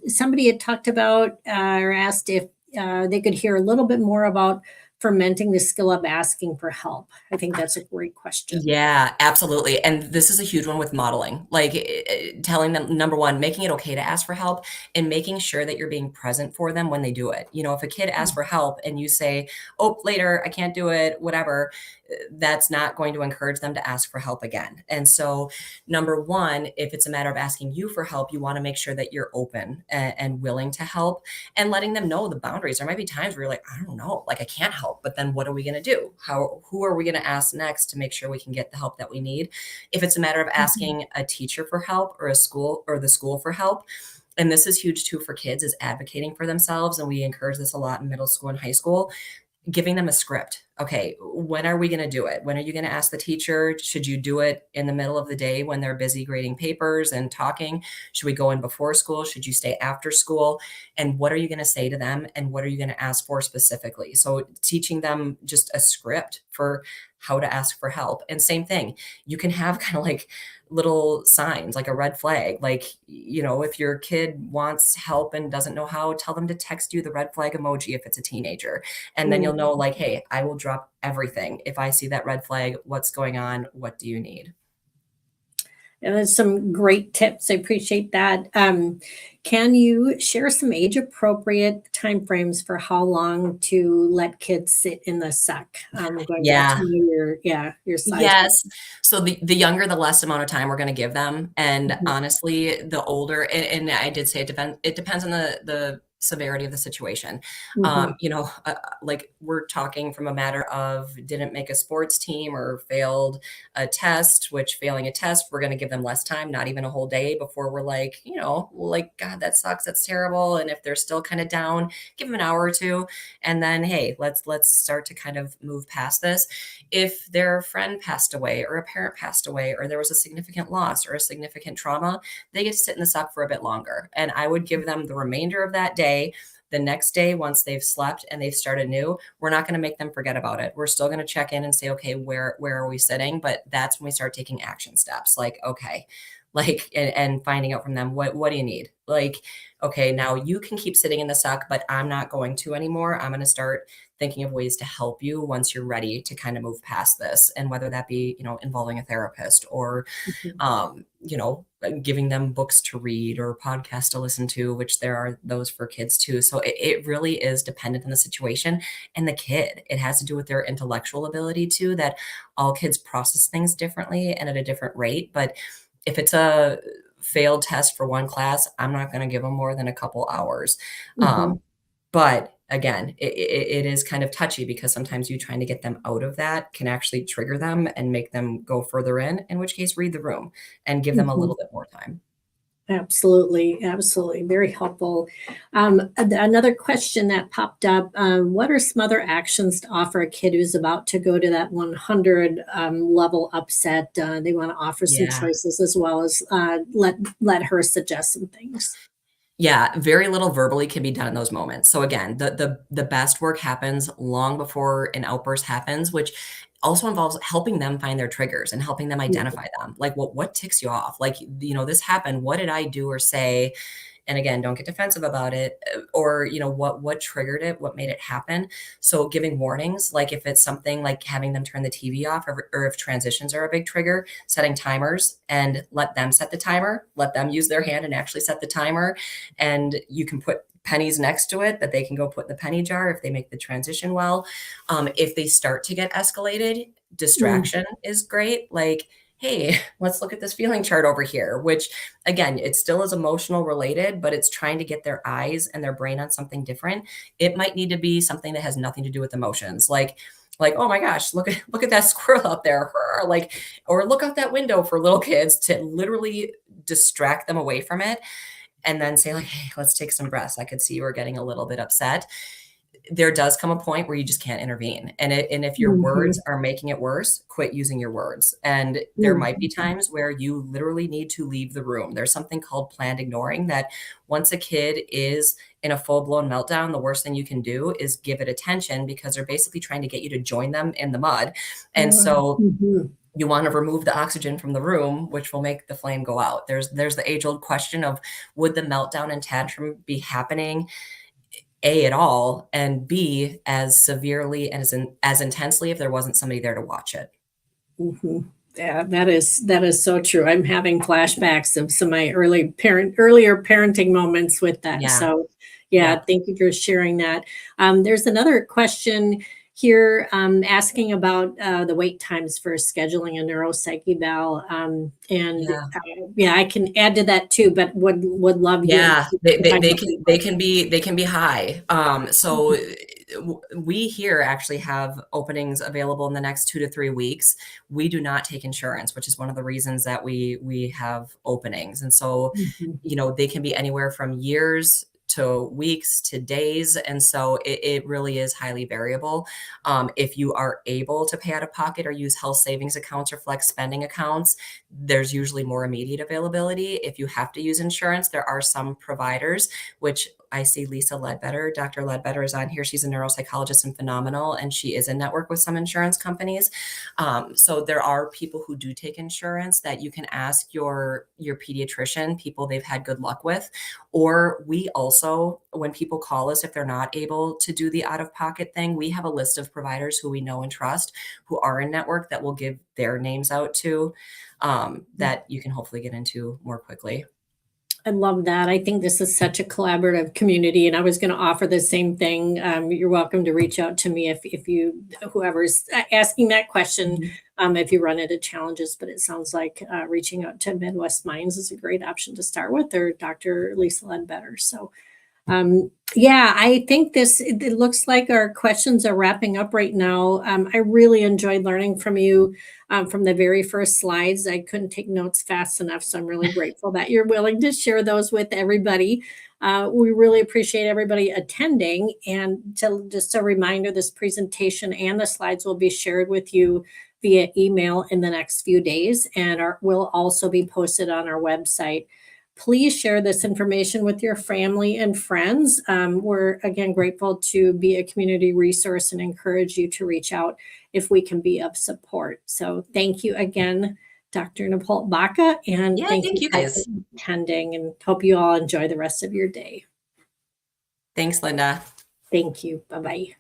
somebody had talked about or asked if they could hear a little bit more about fermenting the skill of asking for help. I think that's a great question. Yeah, absolutely. And this is a huge one with modeling, like telling them, number one, making it okay to ask for help and making sure that you're being present for them when they do it. If a kid asks for help and you say, oh, later, I can't do it, whatever, that's not going to encourage them to ask for help again. And so, number one, if it's a matter of asking you for help, you want to make sure that you're open and willing to help and letting them know the boundaries. There might be times where you're like, I don't know, like I can't help, but then what are we going to do? Who are we going to ask next to make sure we can get the help that we need? If it's a matter of Mhm. asking a teacher for help or a school or the school for help, and this is huge too for kids, is advocating for themselves. And we encourage this a lot in middle school and high school, giving them a script. Okay, when are we going to do it? When are you going to ask the teacher? Should you do it in the middle of the day when they're busy grading papers and talking? Should we go in before school? Should you stay after school? And what are you going to say to them? And what are you going to ask for specifically? So teaching them just a script for how to ask for help. And same thing, you can have kind of like little signs, like a red flag. Like, if your kid wants help and doesn't know how, tell them to text you the red flag emoji if it's a teenager. And then you'll know, like, hey, I will drop everything if I see that red flag. What's going on? What do you need? And that's some great tips. I appreciate that. Can you share some age appropriate timeframes for how long to let kids sit in the suck? Going back to Yeah. your size. Yes. So the younger, the less amount of time we're going to give them. And Mhm, honestly, the older, and I did say it depends on the severity of the situation. mhm, Like we're talking from a matter of didn't make a sports team or failed a test, which failing a test, we're going to give them less time, not even a whole day before we're like, God, that sucks. That's terrible. And if they're still kind of down, give them an hour or two. And then, hey, let's start to kind of move past this. If their friend passed away or a parent passed away or there was a significant loss or a significant trauma, they get to sit in the suck for a bit longer. And I would give them the remainder of that day. The next day, once they've slept and they've started new, we're not going to make them forget about it. We're still going to check in and say, okay, where are we sitting? But that's when we start taking action steps. Like, okay, like and finding out from them what do you need? Like, okay, now you can keep sitting in the suck, but I'm not going to anymore. I'm going to start thinking of ways to help you once you're ready to kind of move past this. And whether that be, involving a therapist or, mhm, giving them books to read or podcasts to listen to, which there are those for kids too. So it really is dependent on the situation and the kid. It has to do with their intellectual ability too, that all kids process things differently and at a different rate. But if it's a failed test for one class, I'm not going to give them more than a couple hours. Um, mhm, but again, it is kind of touchy because sometimes you trying to get them out of that can actually trigger them and make them go further in which case read the room and give them a mhm. little bit more time. Absolutely, absolutely, very helpful. Another question that popped up: what are some other actions to offer a kid who's about to go to that 100 level upset? They want to offer some Yeah. choices as well as let her suggest some things. Yeah, very little verbally can be done in those moments. So again, the best work happens long before an outburst happens, which also involves helping them find their triggers and helping them identify them. Like what ticks you off? Like, this happened. What did I do or say? And again, don't get defensive about it, or what triggered it, what made it happen. So giving warnings, like if it's something like having them turn the TV off, or if transitions are a big trigger, setting timers and let them set the timer, let them use their hand and actually set the timer. And you can put pennies next to it that they can go put in the penny jar if they make the transition well. If they start to get escalated, Mm, distraction is great. Like, hey, let's look at this feeling chart over here, which again, it still is emotional related, but it's trying to get their eyes and their brain on something different. It might need to be something that has nothing to do with emotions. Like, oh my gosh, look at that squirrel out there. Or look out that window for little kids to literally distract them away from it. and then say like, hey, let's take some breaths. I could see you were getting a little bit upset. There does come a point where you just can't intervene. And if your words Mhm. are making it worse, quit using your words. And there might be Mhm. times where you literally need to leave the room. There's something called planned ignoring that once a kid is in a full blown meltdown, the worst thing you can do is give it attention because they're basically trying to get you to join them in the mud. And so Mhm. you want to remove the oxygen from the room, which will make the flame go out. There's the age old question of would the meltdown and tantrum be happening A, at all, and B, as severely and as intensely if there wasn't somebody there to watch it. Mhm. Yeah, that is so true. I'm having flashbacks of some of my earlier parenting moments with that. Yeah. So, yeah, Yep. thank you for sharing that. There's another question here asking about the wait times for scheduling a neuropsych eval, and Yeah. yeah, I can add to that too, but would love you Yeah, to find out they can be high. So we here actually have openings available in the next 2 to 3 weeks. We do not take insurance, which is one of the reasons that we have openings. And so, Mhm. they can be anywhere from years to weeks to days. And so it really is highly variable. If you are able to pay out of pocket or use health savings accounts or flex spending accounts, there's usually more immediate availability. If you have to use insurance, there are some providers, which I see Lisa Ledbetter, Dr. Ledbetter is on here. She's a neuropsychologist and phenomenal, and she is in network with some insurance companies. So there are people who do take insurance that you can ask your pediatrician, people they've had good luck with. Or we also, when people call us, if they're not able to do the out of pocket thing, we have a list of providers who we know and trust who are in network that will give their names out to that you can hopefully get into more quickly. I love that. I think this is such a collaborative community, and I was going to offer the same thing. You're welcome to reach out to me if you whoever's asking that question, Mhm. if you run into challenges. But it sounds like reaching out to Midwest Minds is a great option to start with, or Dr. Lisa Ledbetter. So yeah, I think it looks like our questions are wrapping up right now. I really enjoyed learning from you from the very first slides. I couldn't take notes fast enough, so I'm really grateful that you're willing to share those with everybody. We really appreciate everybody attending. And just a reminder, this presentation and the slides will be shared with you via email in the next few days and will also be posted on our website. Please share this information with your family and friends. We're again grateful to be a community resource and encourage you to reach out if we can be of support. So thank you again, Dr. Nippoldt-Baca, and Yeah, thank thank you you all for guys. attending and hope you all enjoy the rest of your day. Thanks, Linda. Thank you. Bye-bye.